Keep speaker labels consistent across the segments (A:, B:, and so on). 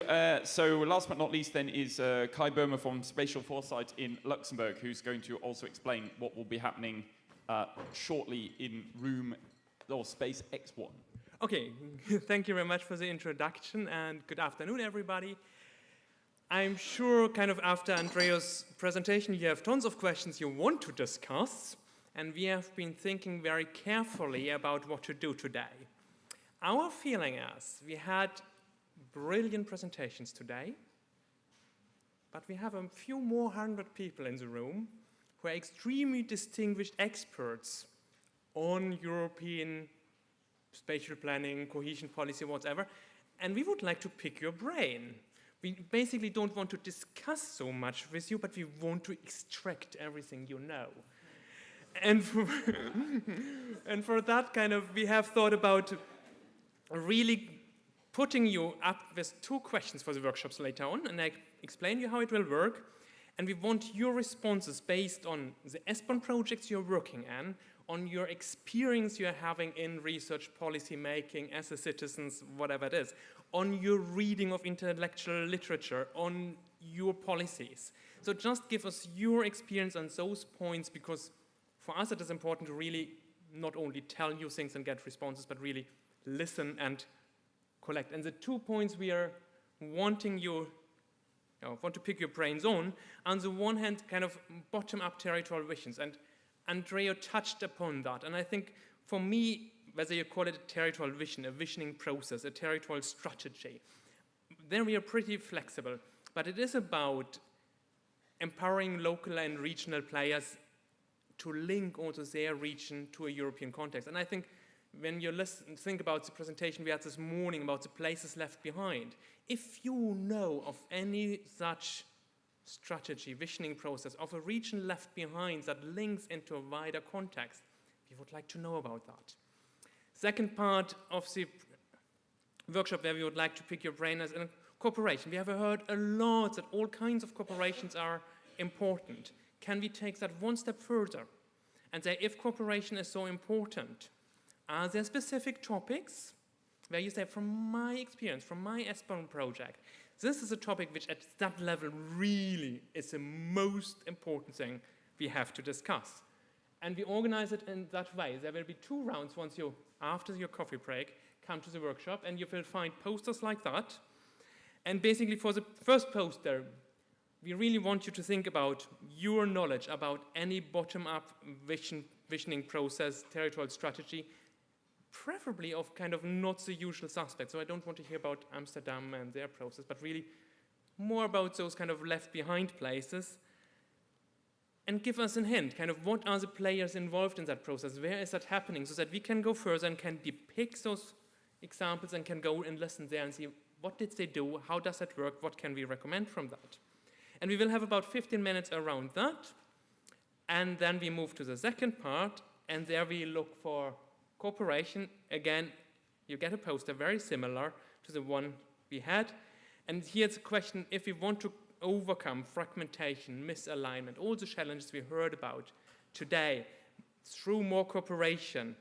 A: So last but not least then is Kai Böhme from Spatial Foresight in Luxembourg, who's going to also explain what will be happening shortly in room or space X1.
B: Okay, thank you very much for the introduction and good afternoon everybody. I'm sure kind of after Andreas' presentation you have tons of questions you want to discuss, and we have been thinking very carefully about what to do today. Our feeling is we had brilliant presentations today, but we have a few more hundred people in the room who are extremely distinguished experts on European spatial planning, cohesion policy, whatever, and we would like to pick your brain. We basically don't want to discuss so much with you, but we want to extract everything you know. And for that kind of, we have thought about really putting you up with two questions for the workshops later on, and I explain you how it will work. And we want your responses based on the ESPON projects you're working on your experience you're having in research policy making as a citizen, whatever it is, on your reading of intellectual literature, on your policies. So just give us your experience on those points, because for us it is important to really not only tell you things and get responses, but really listen and collect. And the 2 points we are wanting you, want to pick your brains on the one hand, kind of bottom-up territorial visions, and Andrea touched upon that. And I think for me, whether you call it a territorial vision, a visioning process, a territorial strategy, there we are pretty flexible. But it is about empowering local and regional players to link also their region to a European context. And I think when you think about the presentation we had this morning about the places left behind, if you know of any such strategy, visioning process of a region left behind that links into a wider context, we would like to know about that. Second part of the workshop where we would like to pick your brain is in cooperation. We have heard a lot that all kinds of cooperations are important. Can we take that one step further and say, if cooperation is so important, are there specific topics where you say, from my experience, from my ESPON project, this is a topic which at that level really is the most important thing we have to discuss. And we organize it in that way. There will be 2 rounds once you, after your coffee break, come to the workshop, and you will find posters like that. And basically for the first poster, we really want you to think about your knowledge about any bottom-up visioning process, territorial strategy, preferably of kind of not the usual suspects. So I don't want to hear about Amsterdam and their process, but really more about those kind of left behind places. And give us a hint, kind of what are the players involved in that process? Where is that happening? So that we can go further and can depict those examples and can go and listen there and see what did they do, how does that work, what can we recommend from that? And we will have about 15 minutes around that. And then we move to the second part, and there we look for cooperation. Again, you get a poster very similar to the one we had. And here's a question, if we want to overcome fragmentation, misalignment, all the challenges we heard about today through more cooperation,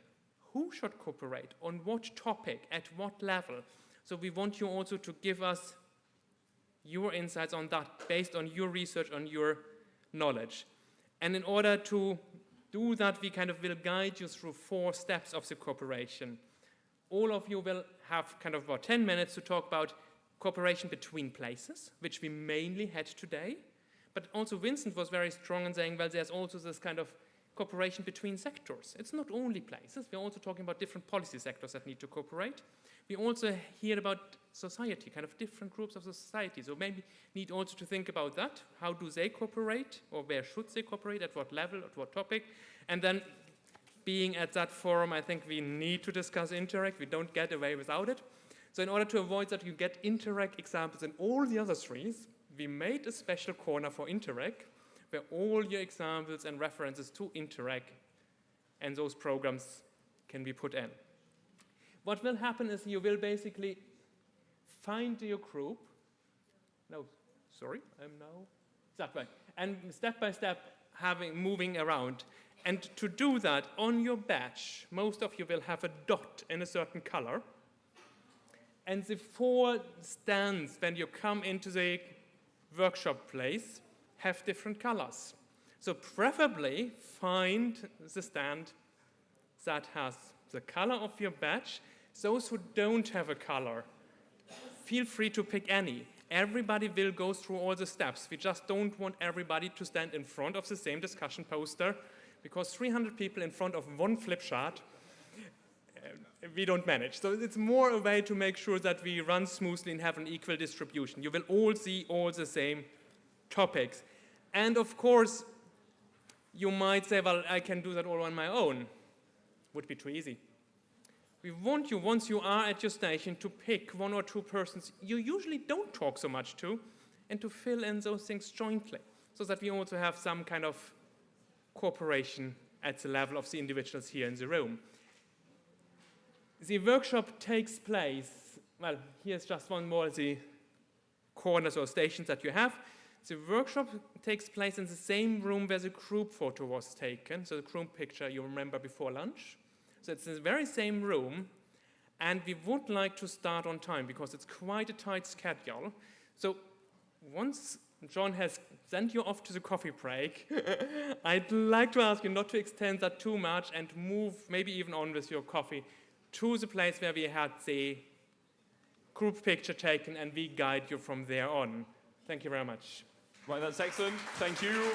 B: who should cooperate, on what topic, at what level? So we want you also to give us your insights on that based on your research, on your knowledge. And in order to do that, we kind of will guide you through 4 steps of the cooperation. All of you will have kind of about 10 minutes to talk about cooperation between places, which we mainly had today. But also Vincent was very strong in saying, well, there's also this kind of cooperation between sectors. It's not only places. We're also talking about different policy sectors that need to cooperate. We also hear about society, kind of different groups of society. So maybe need also to think about that. How do they cooperate, or where should they cooperate, at what level, at what topic? And then being at that forum, I think we need to discuss Interact. We don't get away without it. So in order to avoid that, you get Interact examples in all the other streams. We made a special corner for Interact, where all your examples and references to Interact and those programs can be put in. What will happen is you will basically find your group. No, sorry, I'm now that way. And step by step, moving around. And to do that, on your badge, most of you will have a dot in a certain color. And the 4 stands, when you come into the workshop place, have different colors. So preferably find the stand that has the color of your badge. Those who don't have a color, feel free to pick any. Everybody will go through all the steps. We just don't want everybody to stand in front of the same discussion poster, because 300 people in front of one flip chart, we don't manage. So it's more a way to make sure that we run smoothly and have an equal distribution. You will all see all the same topics. And of course, you might say, well, I can do that all on my own. Would be too easy. We want you, once you are at your station, to pick 1 or 2 persons you usually don't talk so much to, and to fill in those things jointly, so that we also have some kind of cooperation at the level of the individuals here in the room. The workshop takes place, well, here's just one more of the corners or stations that you have. The workshop takes place in the same room where the group photo was taken, so the group picture you remember before lunch. So it's in the very same room, and we would like to start on time because it's quite a tight schedule. So once John has sent you off to the coffee break, I'd like to ask you not to extend that too much and move maybe even on with your coffee to the place where we had the group picture taken, and we guide you from there on. Thank you very much.
A: Right, that's excellent. Thank you.